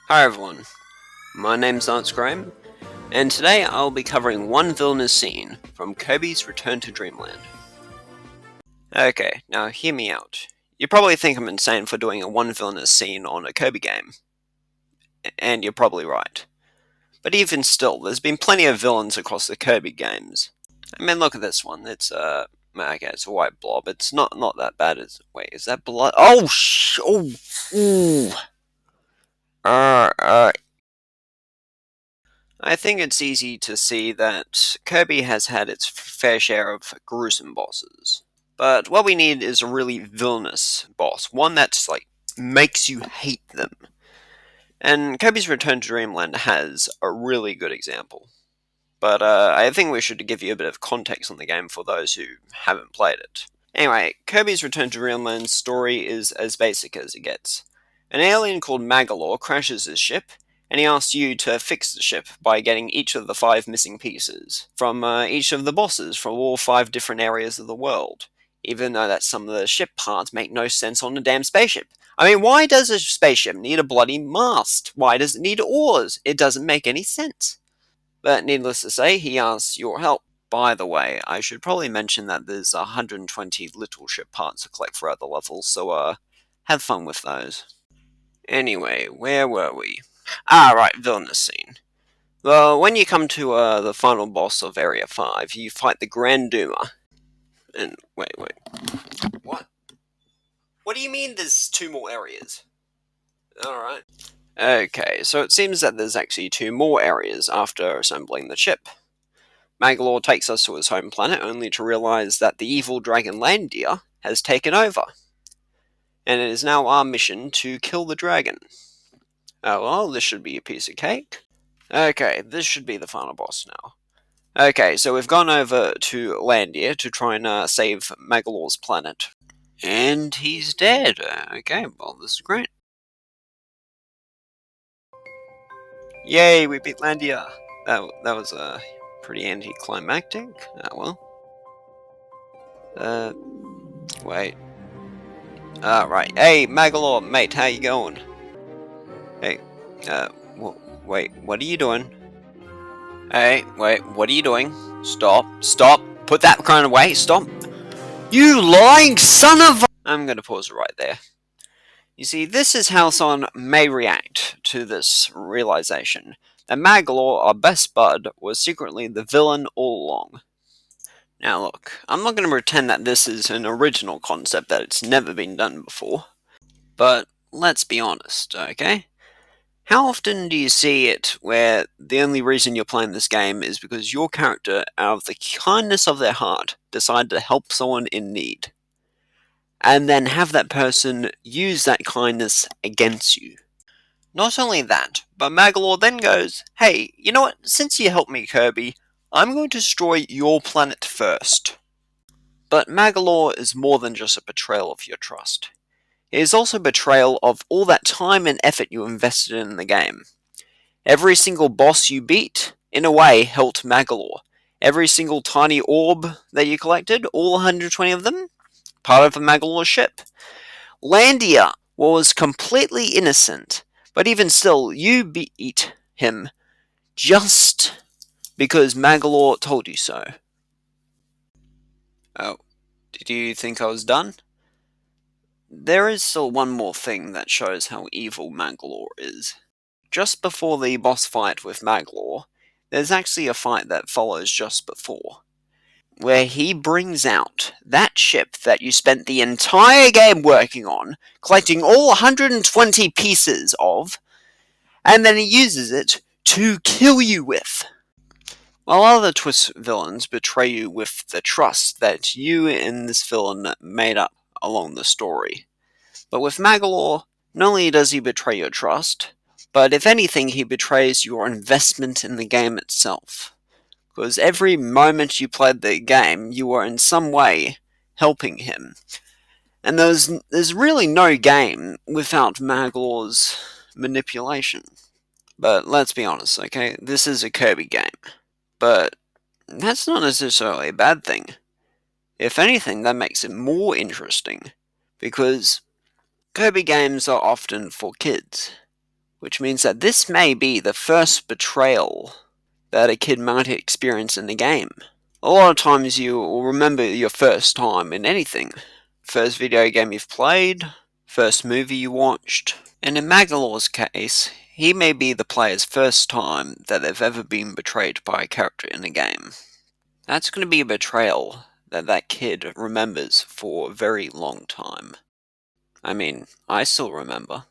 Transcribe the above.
Hi everyone, my name's Lance Graham, and today I'll be covering one villainous scene from Kirby's Return to Dreamland. Okay, now hear me out. You probably think I'm insane for doing a one villainous scene on a Kirby game, and you're probably right. But even still, there's been plenty of villains across the Kirby games. I mean, look at this one. Okay, it's a white blob. It's not that bad. Wait, is that blood? Ooh. Uh, uh, I think it's easy to see that Kirby has had its fair share of gruesome bosses. But what we need is a really villainous boss, one that's like makes you hate them. And Kirby's Return to Dreamland has a really good example. But I think we should give you a bit of context on the game for those who haven't played it. Anyway, Kirby's Return to Dreamland's story is as basic as it gets. An alien called Magolor crashes his ship, and he asks you to fix the ship by getting each of the 5 missing pieces from each of the bosses from all 5 different areas of the world, even though that some of the ship parts make no sense on a damn spaceship. I mean, why does a spaceship need a bloody mast? Why does it need oars? It doesn't make any sense. But needless to say, he asks your help. By the way, I should probably mention that there's 120 little ship parts to collect throughout the levels, so have fun with those. Anyway, where were we? Right, villainous scene. Well, when you come to the final boss of Area 5, you fight the Grand Duma. And wait, what? What do you mean there's 2 more areas? Alright. Okay, so it seems that there's actually 2 more areas after assembling the ship. Magolor takes us to his home planet only to realize that the evil dragon Landia has taken over, and it is now our mission to kill the dragon. Oh well, this should be a piece of cake. Okay, this should be the final boss now. Okay, so we've gone over to Landia to try and save Magolor's planet. And he's dead. Okay, well, this is great. Yay, we beat Landia! That was pretty anticlimactic. Well. Wait. Right. Hey, Magolor, mate, how you going? Hey, wait, what are you doing? Hey, wait, what are you doing? Stop, put that kind away, stop. You lying son of a... I'm gonna pause it right there. You see, this is how someone may react to this realization that Magolor, our best bud, was secretly the villain all along. Now look, I'm not going to pretend that this is an original concept, that it's never been done before. But let's be honest, okay? How often do you see it where the only reason you're playing this game is because your character, out of the kindness of their heart, decided to help someone in need, and then have that person use that kindness against you? Not only that, but Magolor then goes, hey, you know what, since you helped me, Kirby, I'm going to destroy your planet first. But Magolor is more than just a betrayal of your trust. It is also betrayal of all that time and effort you invested in the game. Every single boss you beat, in a way, helped Magolor. Every single tiny orb that you collected, all 120 of them, part of a Magolor ship. Landia was completely innocent, but even still, you beat him just because Magolor told you so. Oh, did you think I was done? There is still one more thing that shows how evil Magolor is. Just before the boss fight with Magolor, there's actually a fight that follows just before, where he brings out that ship that you spent the entire game working on, collecting all 120 pieces of, and then he uses it to kill you with. While other twist villains betray you with the trust that you and this villain made up along the story. But with Magolor, not only does he betray your trust, but if anything, he betrays your investment in the game itself. Because every moment you played the game, you were in some way helping him. And there's really no game without Magolor's manipulation. But let's be honest, okay? This is a Kirby game. But that's not necessarily a bad thing. If anything, that makes it more interesting. Because Kirby games are often for kids, which means that this may be the first betrayal that a kid might experience in the game. A lot of times you will remember your first time in anything. First video game you've played, first movie you watched, and in Magolor's case, he may be the player's first time that they've ever been betrayed by a character in a game. That's going to be a betrayal that that kid remembers for a very long time. I mean, I still remember.